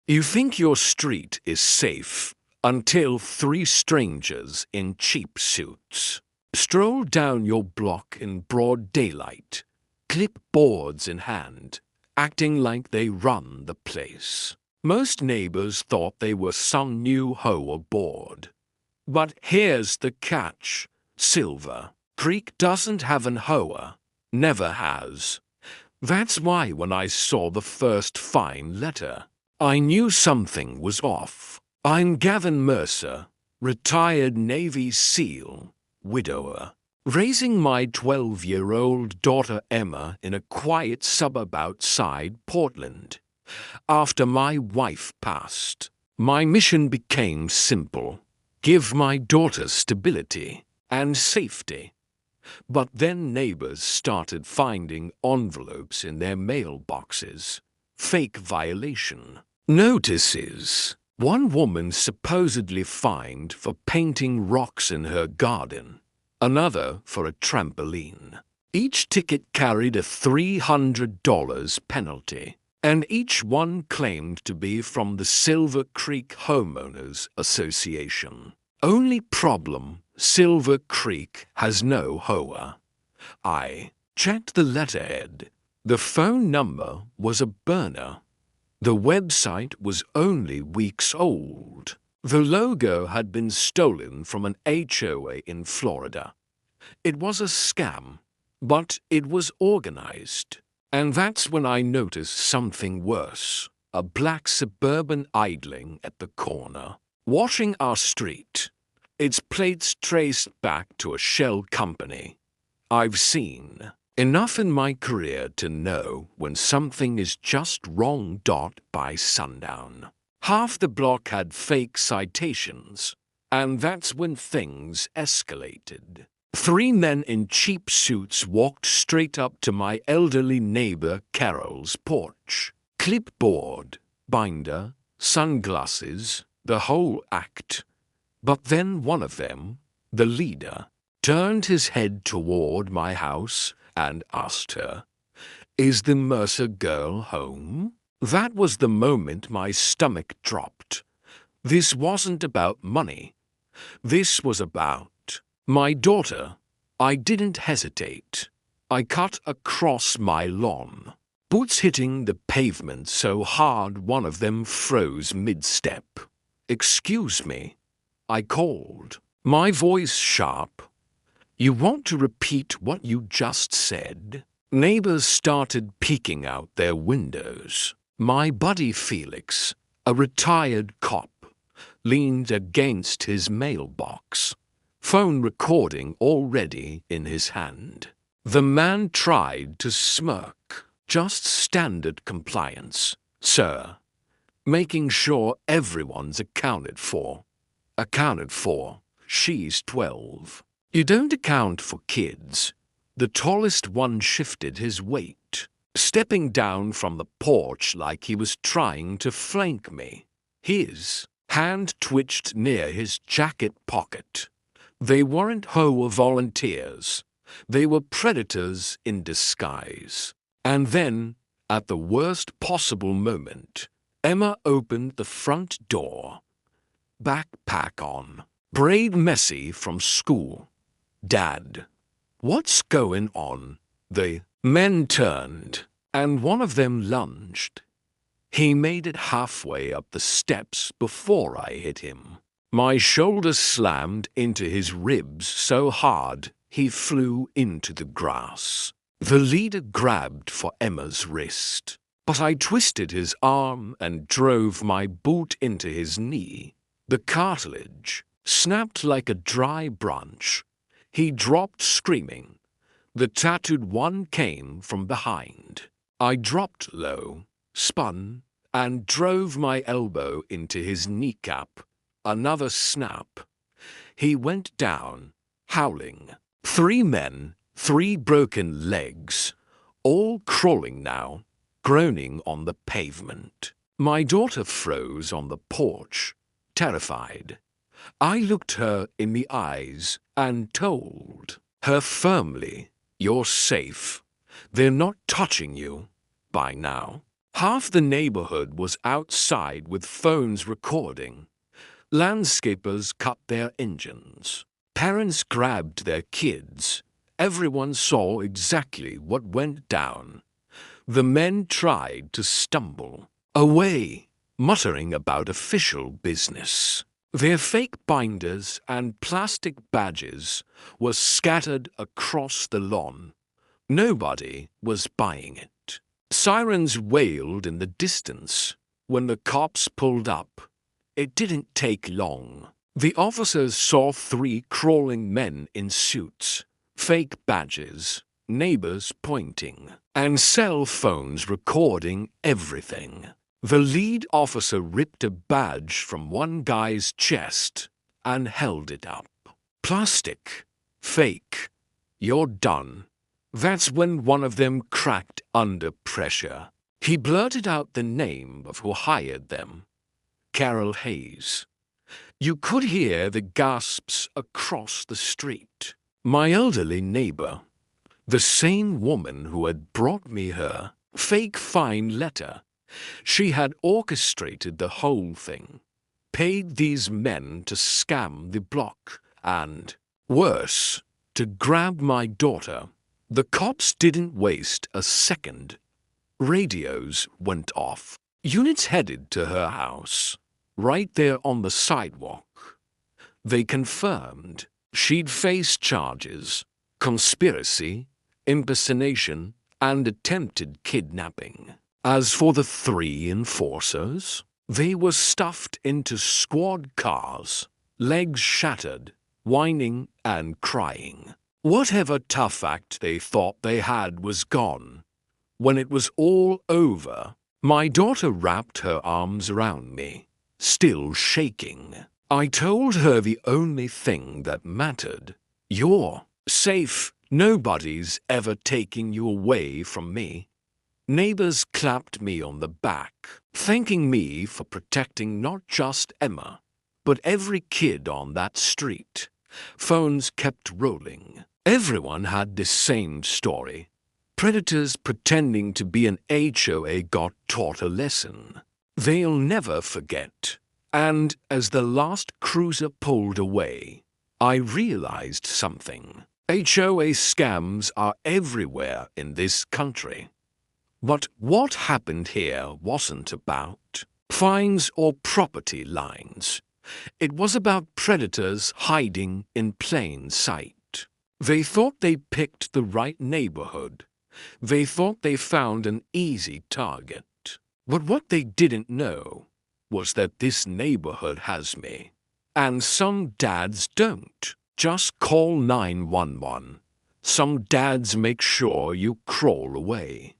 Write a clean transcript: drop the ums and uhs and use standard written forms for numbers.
You think your street is safe until three strangers in cheap suits stroll down your block in broad daylight, clipboards in hand, acting like they run the place. Most neighbors thought they were some new HOA board. But here's the catch. Silver Creek doesn't have an HOA. Never has. That's why when I saw the first fine letter, I knew something was off. I'm Gavin Mercer, retired Navy SEAL, widower, raising my 12-year-old daughter Emma in a quiet suburb outside Portland. After my wife passed, my mission became simple: give my daughter stability and safety. But then neighbors started finding envelopes in their mailboxes. Fake violation notices. One woman supposedly fined for painting rocks in her garden, another for a trampoline. Each ticket carried a $300 penalty, and each one claimed to be from the Silver Creek Homeowners Association. Only problem: Silver Creek has no HOA. I checked the letterhead. The phone number was a burner. The website was only weeks old. The logo had been stolen from an HOA in Florida. It was a scam, but it was organized. And that's when I noticed something worse: a black Suburban idling at the corner, watching our street. Its plates traced back to a shell company. I've seen enough in my career to know when something is just wrong. By sundown, half the block had fake citations, and that's when things escalated. Three men in cheap suits walked straight up to my elderly neighbor Carol's porch. Clipboard, binder, sunglasses, the whole act. But then one of them, the leader, turned his head toward my house and asked her, "Is the Mercer girl home?" That was the moment my stomach dropped. This wasn't about money. This was about my daughter. I didn't hesitate. I cut across my lawn, boots hitting the pavement so hard one of them froze mid-step. "Excuse me," I called, my voice sharp. "You want to repeat what you just said?" Neighbors started peeking out their windows. My buddy Felix, a retired cop, leaned against his mailbox, phone recording already in his hand. The man tried to smirk. "Just standard compliance, sir. Making sure everyone's accounted for." Accounted for? She's 12. You don't account for kids. The tallest one shifted his weight, stepping down from the porch like he was trying to flank me. His hand twitched near his jacket pocket. They weren't HOA volunteers. They were predators in disguise. And then, at the worst possible moment, Emma opened the front door. Backpack on, braid messy from school. "Dad, what's going on?" The men turned, and one of them lunged. He made it halfway up the steps before I hit him. My shoulder slammed into his ribs so hard he flew into the grass. The leader grabbed for Emma's wrist, but I twisted his arm and drove my boot into his knee. The cartilage snapped like a dry branch. He dropped screaming. The tattooed one came from behind. I dropped low, spun, and drove my elbow into his kneecap. Another snap. He went down, howling. Three men, three broken legs, all crawling now, groaning on the pavement. My daughter froze on the porch, terrified. I looked her in the eyes and told her firmly, "You're safe. They're not touching you by now." Half the neighborhood was outside with phones recording. Landscapers cut their engines. Parents grabbed their kids. Everyone saw exactly what went down. The men tried to stumble away, muttering about official business. Their fake binders and plastic badges were scattered across the lawn. Nobody was buying it. Sirens wailed in the distance. When the cops pulled up, it didn't take long. The officers saw 3 crawling men in suits, fake badges, neighbors pointing, and cell phones recording everything. The lead officer ripped a badge from one guy's chest and held it up. Plastic. Fake. You're done. That's when one of them cracked under pressure. He blurted out the name of who hired them. Carol Hayes. You could hear the gasps across the street. My elderly neighbor, the same woman who had brought me her fake fine letter, she had orchestrated the whole thing, paid these men to scam the block, and, worse, to grab my daughter. The cops didn't waste a second. Radios went off. Units headed to her house, right there on the sidewalk. They confirmed she'd face charges: conspiracy, impersonation, and attempted kidnapping. As for the 3 enforcers, they were stuffed into squad cars, legs shattered, whining and crying. Whatever tough act they thought they had was gone. When it was all over, my daughter wrapped her arms around me, still shaking. I told her the only thing that mattered: you're safe. Nobody's ever taking you away from me. Neighbors clapped me on the back, thanking me for protecting not just Emma, but every kid on that street. Phones kept rolling. Everyone had the same story. Predators pretending to be an HOA got taught a lesson they'll never forget. And as the last cruiser pulled away, I realized something. HOA scams are everywhere in this country. But what happened here wasn't about fines or property lines. It was about predators hiding in plain sight. They thought they picked the right neighborhood. They thought they found an easy target. But what they didn't know was that this neighborhood has me. And some dads don't just call 911. Some dads make sure you crawl away.